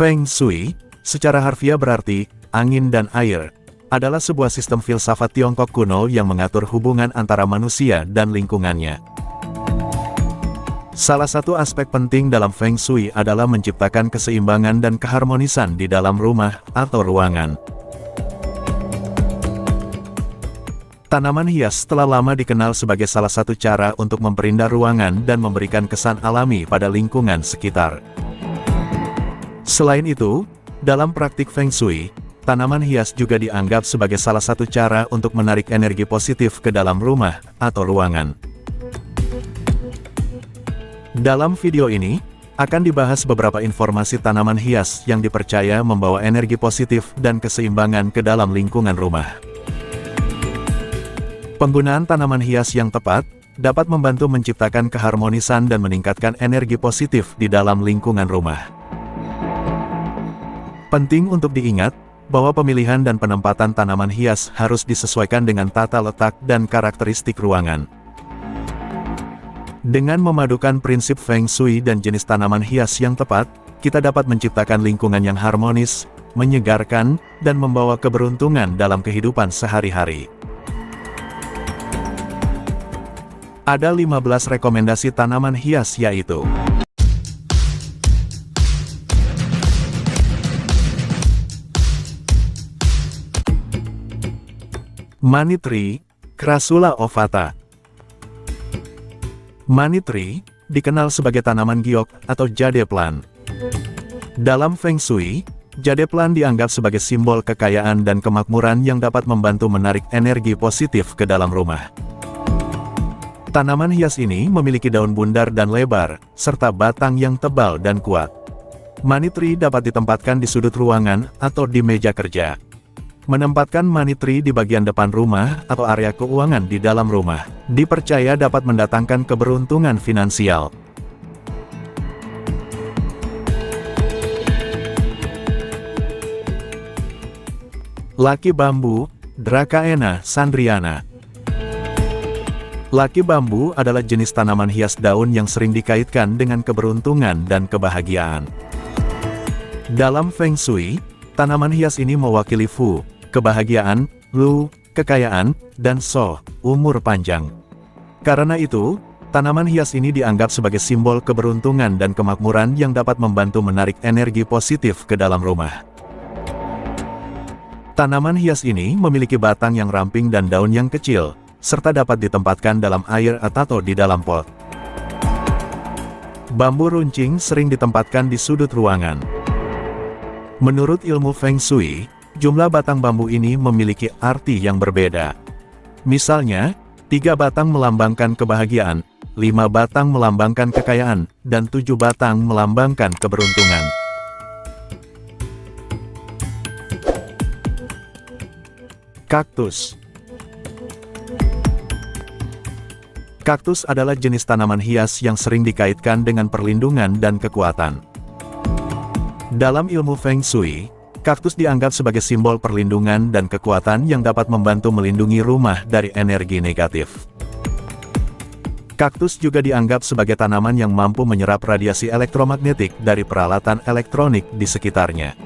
Feng Shui, secara harfiah berarti angin dan air, adalah sebuah sistem filsafat Tiongkok kuno yang mengatur hubungan antara manusia dan lingkungannya. Salah satu aspek penting dalam Feng Shui adalah menciptakan keseimbangan dan keharmonisan di dalam rumah atau ruangan. Tanaman hias telah lama dikenal sebagai salah satu cara untuk memperindah ruangan dan memberikan kesan alami pada lingkungan sekitar. Selain itu, dalam praktik Feng Shui, tanaman hias juga dianggap sebagai salah satu cara untuk menarik energi positif ke dalam rumah atau ruangan. Dalam video ini, akan dibahas beberapa informasi tanaman hias yang dipercaya membawa energi positif dan keseimbangan ke dalam lingkungan rumah. Penggunaan tanaman hias yang tepat dapat membantu menciptakan keharmonisan dan meningkatkan energi positif di dalam lingkungan rumah. Penting untuk diingat bahwa pemilihan dan penempatan tanaman hias harus disesuaikan dengan tata letak dan karakteristik ruangan. Dengan memadukan prinsip Feng Shui dan jenis tanaman hias yang tepat, kita dapat menciptakan lingkungan yang harmonis, menyegarkan, dan membawa keberuntungan dalam kehidupan sehari-hari. Ada 15 rekomendasi tanaman hias yaitu: Money Tree, Crassula ovata. Money Tree dikenal sebagai tanaman giok atau jade plant. Dalam Feng Shui, jade plant dianggap sebagai simbol kekayaan dan kemakmuran yang dapat membantu menarik energi positif ke dalam rumah. Tanaman hias ini memiliki daun bundar dan lebar, serta batang yang tebal dan kuat. Money Tree dapat ditempatkan di sudut ruangan atau di meja kerja. Menempatkan money tree di bagian depan rumah atau area keuangan di dalam rumah, dipercaya dapat mendatangkan keberuntungan finansial. Laki bambu, Dracaena sandriana. Laki bambu adalah jenis tanaman hias daun yang sering dikaitkan dengan keberuntungan dan kebahagiaan. Dalam Feng Shui, tanaman hias ini mewakili Fu, kebahagiaan, Lu, kekayaan, dan So, umur panjang. Karena itu, tanaman hias ini dianggap sebagai simbol keberuntungan dan kemakmuran yang dapat membantu menarik energi positif ke dalam rumah. Tanaman hias ini memiliki batang yang ramping dan daun yang kecil, serta dapat ditempatkan dalam air atau di dalam pot. Bambu runcing sering ditempatkan di sudut ruangan. Menurut ilmu Feng Shui, jumlah batang bambu ini memiliki arti yang berbeda. Misalnya, 3 batang melambangkan kebahagiaan, 5 batang melambangkan kekayaan, dan 7 batang melambangkan keberuntungan. Kaktus. Kaktus adalah jenis tanaman hias yang sering dikaitkan dengan perlindungan dan kekuatan. Dalam ilmu Feng Shui, kaktus dianggap sebagai simbol perlindungan dan kekuatan yang dapat membantu melindungi rumah dari energi negatif. Kaktus juga dianggap sebagai tanaman yang mampu menyerap radiasi elektromagnetik dari peralatan elektronik di sekitarnya.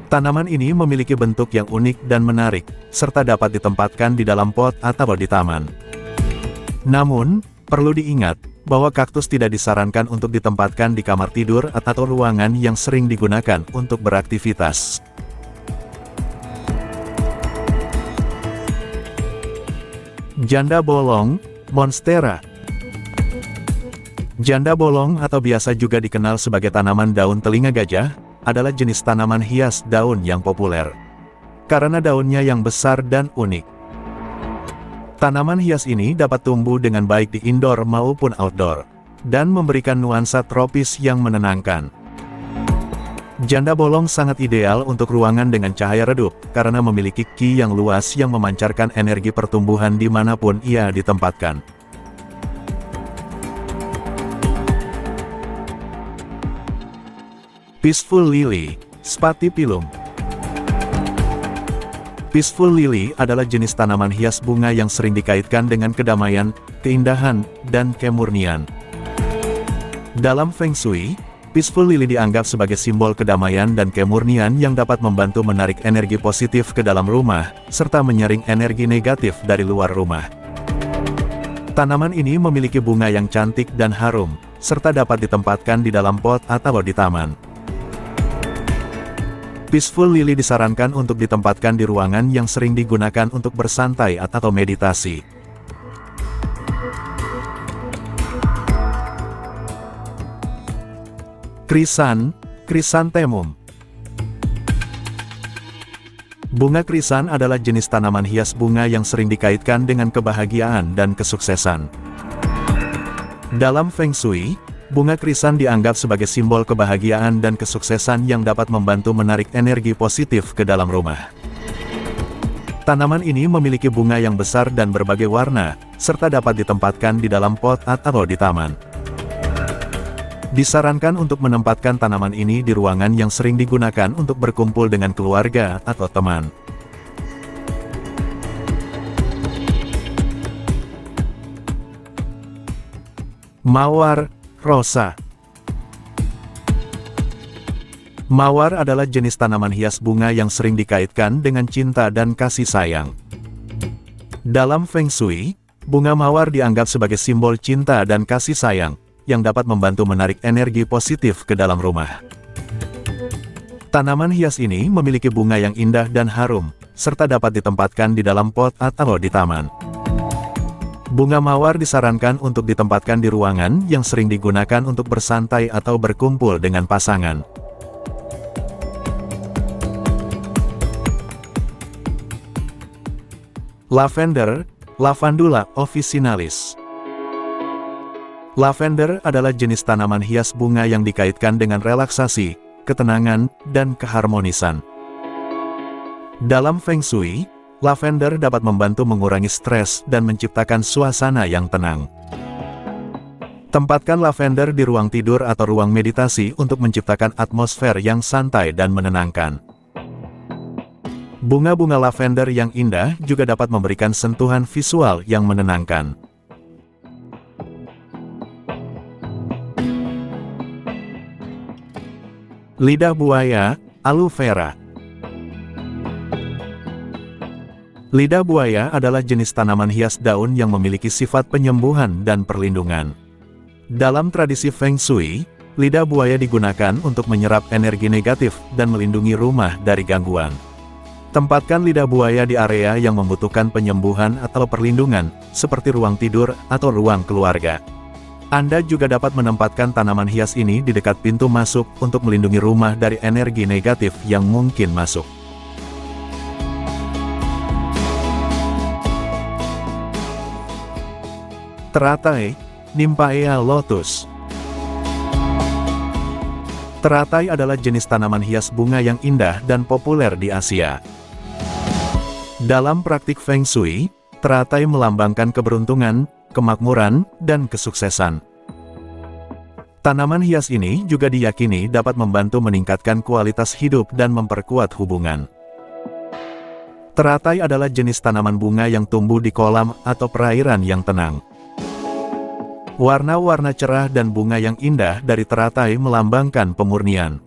Tanaman ini memiliki bentuk yang unik dan menarik, serta dapat ditempatkan di dalam pot atau di taman. Namun, perlu diingat bahwa kaktus tidak disarankan untuk ditempatkan di kamar tidur atau ruangan yang sering digunakan untuk beraktivitas. Janda bolong, Monstera. Janda bolong atau biasa juga dikenal sebagai tanaman daun telinga gajah, adalah jenis tanaman hias daun yang populer. Karena daunnya yang besar dan unik. Tanaman hias ini dapat tumbuh dengan baik di indoor maupun outdoor, dan memberikan nuansa tropis yang menenangkan. Janda bolong sangat ideal untuk ruangan dengan cahaya redup, karena memiliki ki yang luas yang memancarkan energi pertumbuhan dimanapun ia ditempatkan. Peaceful Lily, Spathiphyllum. Peaceful Lily adalah jenis tanaman hias bunga yang sering dikaitkan dengan kedamaian, keindahan, dan kemurnian. Dalam Feng Shui, Peaceful Lily dianggap sebagai simbol kedamaian dan kemurnian yang dapat membantu menarik energi positif ke dalam rumah, serta menyaring energi negatif dari luar rumah. Tanaman ini memiliki bunga yang cantik dan harum, serta dapat ditempatkan di dalam pot atau di taman. Peaceful Lily disarankan untuk ditempatkan di ruangan yang sering digunakan untuk bersantai atau meditasi. Chrysanthemum. Bunga krisan adalah jenis tanaman hias bunga yang sering dikaitkan dengan kebahagiaan dan kesuksesan. Dalam Feng Shui, bunga krisan dianggap sebagai simbol kebahagiaan dan kesuksesan yang dapat membantu menarik energi positif ke dalam rumah. Tanaman ini memiliki bunga yang besar dan berbagai warna, serta dapat ditempatkan di dalam pot atau di taman. Disarankan untuk menempatkan tanaman ini di ruangan yang sering digunakan untuk berkumpul dengan keluarga atau teman. Mawar rosa. Mawar adalah jenis tanaman hias bunga yang sering dikaitkan dengan cinta dan kasih sayang. Dalam Feng Shui, bunga mawar dianggap sebagai simbol cinta dan kasih sayang, yang dapat membantu menarik energi positif ke dalam rumah. Tanaman hias ini memiliki bunga yang indah dan harum, serta dapat ditempatkan di dalam pot atau di taman. Bunga mawar disarankan untuk ditempatkan di ruangan yang sering digunakan untuk bersantai atau berkumpul dengan pasangan. Lavender, Lavandula officinalis. Lavender adalah jenis tanaman hias bunga yang dikaitkan dengan relaksasi, ketenangan, dan keharmonisan. Dalam Feng Shui, lavender dapat membantu mengurangi stres dan menciptakan suasana yang tenang. Tempatkan lavender di ruang tidur atau ruang meditasi untuk menciptakan atmosfer yang santai dan menenangkan. Bunga-bunga lavender yang indah juga dapat memberikan sentuhan visual yang menenangkan. Lidah buaya, aloe vera. Lidah buaya adalah jenis tanaman hias daun yang memiliki sifat penyembuhan dan perlindungan. Dalam tradisi Feng Shui, lidah buaya digunakan untuk menyerap energi negatif dan melindungi rumah dari gangguan. Tempatkan lidah buaya di area yang membutuhkan penyembuhan atau perlindungan, seperti ruang tidur atau ruang keluarga. Anda juga dapat menempatkan tanaman hias ini di dekat pintu masuk untuk melindungi rumah dari energi negatif yang mungkin masuk. Teratai, Nymphaea lotus. Teratai adalah jenis tanaman hias bunga yang indah dan populer di Asia. Dalam praktik Feng Shui, teratai melambangkan keberuntungan, kemakmuran, dan kesuksesan. Tanaman hias ini juga diyakini dapat membantu meningkatkan kualitas hidup dan memperkuat hubungan. Teratai adalah jenis tanaman bunga yang tumbuh di kolam atau perairan yang tenang. Warna-warna cerah dan bunga yang indah dari teratai melambangkan pemurnian.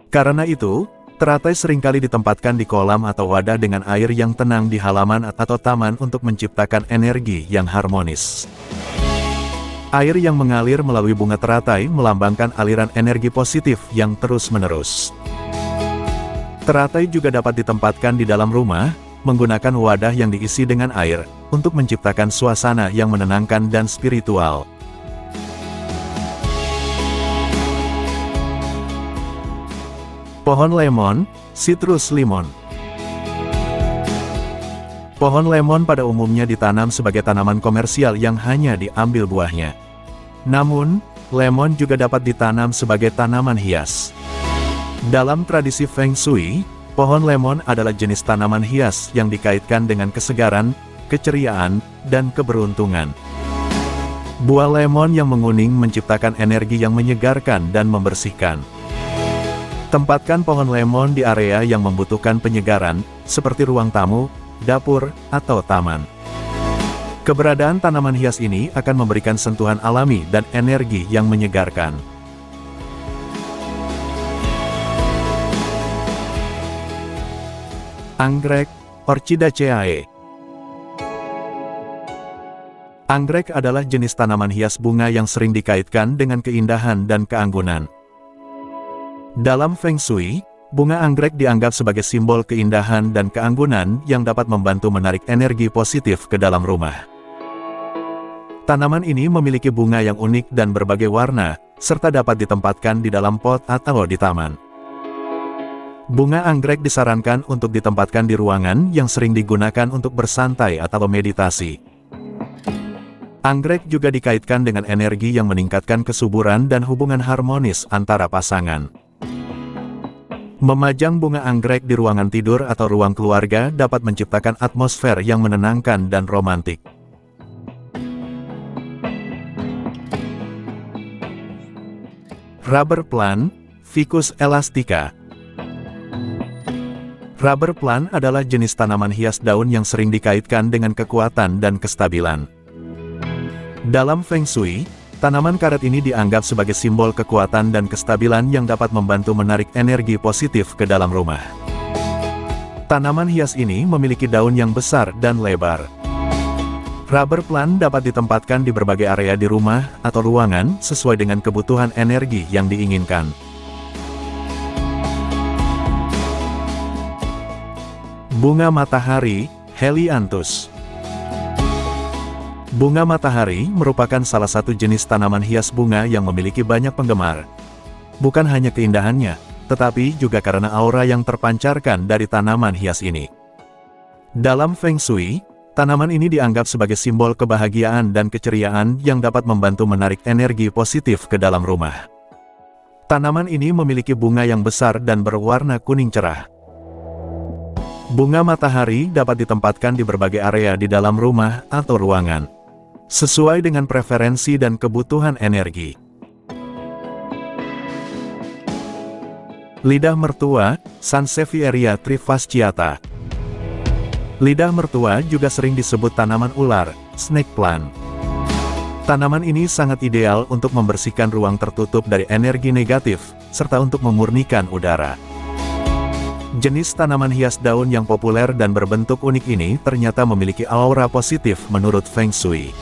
Karena itu, teratai seringkali ditempatkan di kolam atau wadah dengan air yang tenang di halaman atau taman untuk menciptakan energi yang harmonis. Air yang mengalir melalui bunga teratai melambangkan aliran energi positif yang terus-menerus. Teratai juga dapat ditempatkan di dalam rumah, menggunakan wadah yang diisi dengan air, untuk menciptakan suasana yang menenangkan dan spiritual. Pohon lemon, citrus lemon. Pohon lemon pada umumnya ditanam sebagai tanaman komersial yang hanya diambil buahnya. Namun, lemon juga dapat ditanam sebagai tanaman hias. Dalam tradisi Feng Shui, pohon lemon adalah jenis tanaman hias yang dikaitkan dengan kesegaran, keceriaan, dan keberuntungan. Buah lemon yang menguning menciptakan energi yang menyegarkan dan membersihkan. Tempatkan pohon lemon di area yang membutuhkan penyegaran, seperti ruang tamu, dapur, atau taman. Keberadaan tanaman hias ini akan memberikan sentuhan alami dan energi yang menyegarkan. Anggrek, Orchidaceae. Anggrek adalah jenis tanaman hias bunga yang sering dikaitkan dengan keindahan dan keanggunan. Dalam Feng Shui, bunga anggrek dianggap sebagai simbol keindahan dan keanggunan yang dapat membantu menarik energi positif ke dalam rumah. Tanaman ini memiliki bunga yang unik dan berbagai warna, serta dapat ditempatkan di dalam pot atau di taman. Bunga anggrek disarankan untuk ditempatkan di ruangan yang sering digunakan untuk bersantai atau meditasi. Anggrek juga dikaitkan dengan energi yang meningkatkan kesuburan dan hubungan harmonis antara pasangan. Memajang bunga anggrek di ruangan tidur atau ruang keluarga dapat menciptakan atmosfer yang menenangkan dan romantik. Rubber plant, Ficus elastica. Rubber plant adalah jenis tanaman hias daun yang sering dikaitkan dengan kekuatan dan kestabilan. Dalam Feng Shui, tanaman karet ini dianggap sebagai simbol kekuatan dan kestabilan yang dapat membantu menarik energi positif ke dalam rumah. Tanaman hias ini memiliki daun yang besar dan lebar. Rubber plant dapat ditempatkan di berbagai area di rumah atau ruangan sesuai dengan kebutuhan energi yang diinginkan. Bunga matahari, Helianthus. Bunga matahari merupakan salah satu jenis tanaman hias bunga yang memiliki banyak penggemar. Bukan hanya keindahannya, tetapi juga karena aura yang terpancarkan dari tanaman hias ini. Dalam Feng Shui, tanaman ini dianggap sebagai simbol kebahagiaan dan keceriaan yang dapat membantu menarik energi positif ke dalam rumah. Tanaman ini memiliki bunga yang besar dan berwarna kuning cerah. Bunga matahari dapat ditempatkan di berbagai area di dalam rumah atau ruangan, sesuai dengan preferensi dan kebutuhan energi. Lidah mertua, Sansevieria trifasciata. Lidah mertua juga sering disebut tanaman ular, snake plant. Tanaman ini sangat ideal untuk membersihkan ruang tertutup dari energi negatif, serta untuk memurnikan udara. Jenis tanaman hias daun yang populer dan berbentuk unik ini ternyata memiliki aura positif menurut Feng Shui.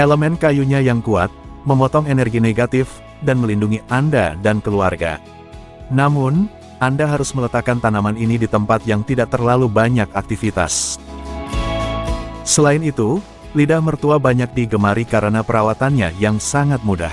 Elemen kayunya yang kuat, memotong energi negatif, dan melindungi Anda dan keluarga. Namun, Anda harus meletakkan tanaman ini di tempat yang tidak terlalu banyak aktivitas. Selain itu, lidah mertua banyak digemari karena perawatannya yang sangat mudah.